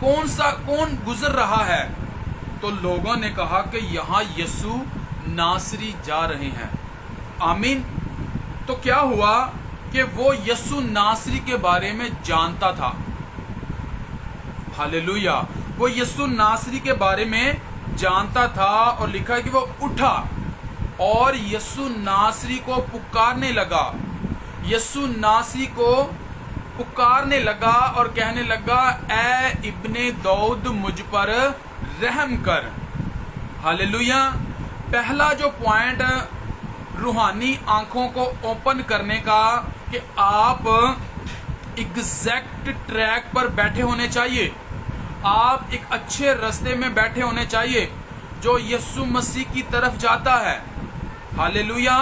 کون گزر رہا ہے؟ تو لوگوں نے کہا کہ یہاں یسوع ناصری جا رہے ہیں۔ آمین۔ تو کیا ہوا کہ وہ یسوع ناصری کے بارے میں جانتا تھا۔ ہاللویا۔ وہ یسوع ناصری کے بارے میں جانتا تھا، اور لکھا ہے کہ وہ اٹھا اور یسوع ناصری کو پکارنے لگا۔ یسوع ناصری کو پکارنے لگا اور کہنے لگا، اے ابن داؤد مجھ پر رحم کر۔ ہاللویا۔ پہلا جو پوائنٹ روحانی آنکھوں کو اوپن کرنے کا، کہ آپ ایگزیکٹ ٹریک پر بیٹھے ہونے چاہیے، آپ ایک اچھے راستے میں بیٹھے ہونے چاہیے جو یسوع مسیح کی طرف جاتا ہے۔ ہاللویا۔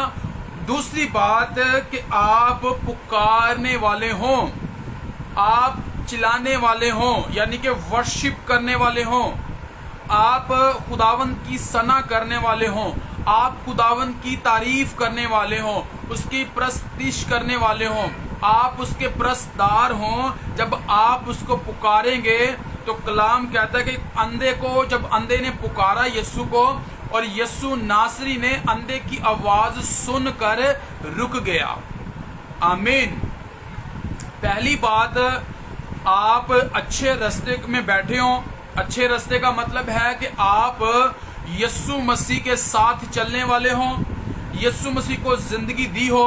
دوسری بات کہ آپ پکارنے والے ہوں، آپ چلانے والے ہوں، یعنی کہ ورشپ کرنے والے ہوں، آپ خداوند کی ثنا کرنے والے ہوں، آپ خداوند کی تعریف کرنے والے ہوں، اس کی پرستش کرنے والے ہوں، آپ اس کے پرستدار ہوں۔ جب آپ اس کو پکاریں گے تو کلام کہتا ہے کہ اندھے کو، جب اندھے نے پکارا یسوع کو، اور یسوع ناصری نے اندھے کی آواز سن کر رک گیا۔ آمین۔ پہلی بات، آپ اچھے راستے میں بیٹھے ہوں۔ اچھے راستے کا مطلب ہے کہ آپ یسوع مسیح کے ساتھ چلنے والے ہوں، یسوع مسیح کو زندگی دی ہو،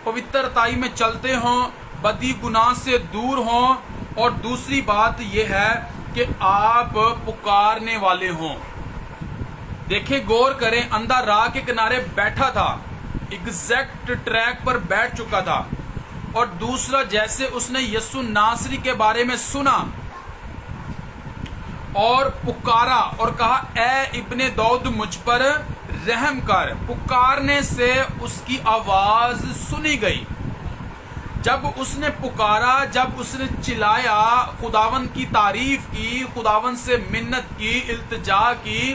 پوترتائی میں چلتے ہوں، بدی گناہ سے دور ہوں، اور دوسری بات یہ ہے کہ آپ پکارنے والے ہوں۔ دیکھیں، غور کریں، اندھا راہ کے کنارے بیٹھا تھا، ایگزیکٹ ٹریک پر بیٹھ چکا تھا، اور دوسرا جیسے اس نے یسوع ناصری کے بارے میں سنا اور پکارا اور کہا، اے ابن داؤد مجھ پر رحم کر، پکارنے سے اس کی آواز سنی گئی۔ جب اس نے پکارا، جب اس نے چلایا، خداوند کی تعریف کی، خداوند سے منت کی، التجا کی،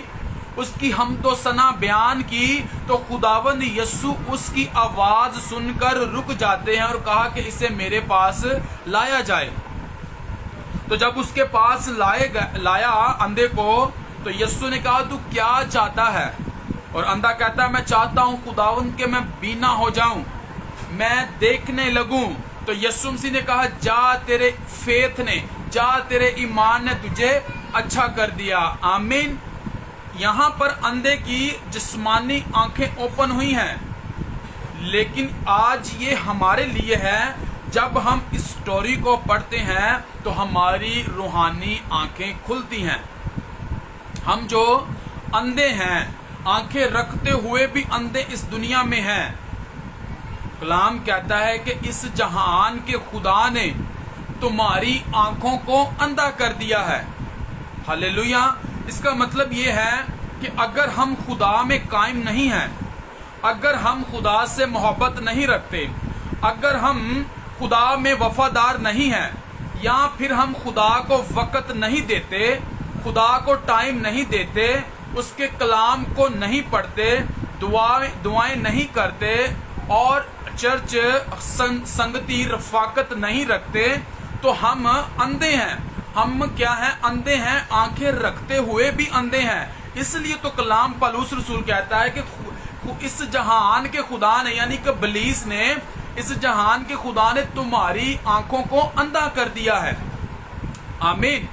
اس کی حمد و ثنا بیان کی، تو خداوند یسوع اس کی آواز سن کر رک جاتے ہیں اور کہا کہ اسے میرے پاس لایا جائے۔ تو جب اس کے پاس لایا اندھے کو، تو یسوع نے کہا، تو کیا چاہتا ہے؟ اور اندھا کہتا ہے، میں چاہتا ہوں خداوند کہ میں بینا ہو جاؤں، میں دیکھنے لگوں۔ تو یسوع مسیح نے کہا، جا، تیرے فیتھ نے، جا، تیرے ایمان نے تجھے اچھا کر دیا۔ آمین۔ یہاں پر اندھے کی جسمانی آنکھیں اوپن ہوئی ہیں، لیکن آج یہ ہمارے لیے ہے، جب ہم اس سٹوری کو پڑھتے ہیں تو ہماری روحانی آنکھیں کھلتی ہیں۔ ہم جو اندھے ہیں، آنکھیں رکھتے ہوئے بھی اندھے اس دنیا میں ہیں، کلام کہتا ہے کہ اس جہان کے خدا نے تمہاری آنکھوں کو اندھا کر دیا ہے۔ ہاللویا۔ اس کا مطلب یہ ہے کہ اگر ہم خدا میں قائم نہیں ہیں، اگر ہم خدا سے محبت نہیں رکھتے، اگر ہم خدا میں وفادار نہیں ہیں، یا پھر ہم خدا کو وقت نہیں دیتے، خدا کو ٹائم نہیں دیتے، اس کے کلام کو نہیں پڑھتے، دعائیں نہیں کرتے، اور چرچ سنگتی رفاقت نہیں رکھتے، تو ہم اندھے ہیں۔ ہم کیا ہیں؟ اندھے ہیں، آنکھیں رکھتے ہوئے بھی اندھے ہیں۔ اس لیے تو کلام پالوس رسول کہتا ہے کہ اس جہان کے خدا نے، یعنی کہ ابلیس نے، اس جہان کے خدا نے تمہاری آنکھوں کو اندھا کر دیا ہے۔ آمین۔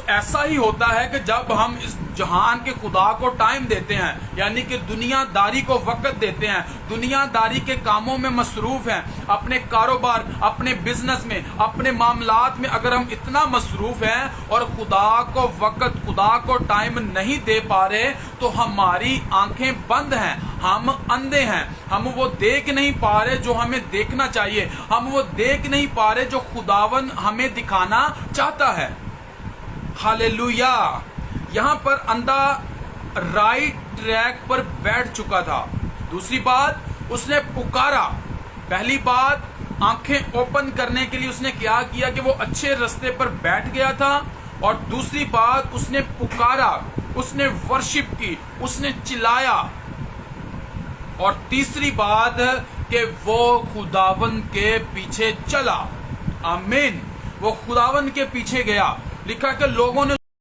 ایسا ہی ہوتا ہے کہ جب ہم اس جہان کے خدا کو ٹائم دیتے ہیں، یعنی کہ دنیا داری کو وقت دیتے ہیں، دنیا داری کے کاموں میں مصروف ہیں، اپنے کاروبار، اپنے بزنس میں، اپنے معاملات میں اگر ہم اتنا مصروف ہیں اور خدا کو وقت، خدا کو ٹائم نہیں دے پا رہے، تو ہماری آنکھیں بند ہیں، ہم اندھے ہیں، ہم وہ دیکھ نہیں پا رہے جو ہمیں دیکھنا چاہیے، ہم وہ دیکھ نہیں پا رہے جو خداوند ہمیں دکھانا چاہتا ہے۔ ہاللویا۔ یہاں پر اندھا رائٹ ٹریک پر بیٹھ چکا تھا۔ دوسری بات، اس نے پکارا۔ پہلی بات، آنکھیں اوپن کرنے کے لیے اس نے کیا کیا کہ وہ اچھے راستے پر بیٹھ گیا تھا، اور دوسری بات، اس نے پکارا، اس نے ورشپ کی، اس نے چلایا، اور تیسری بات کہ وہ خداوند کے پیچھے چلا۔ آمین۔ وہ خداوند کے پیچھے گیا، لکھا کہ لوگوں نے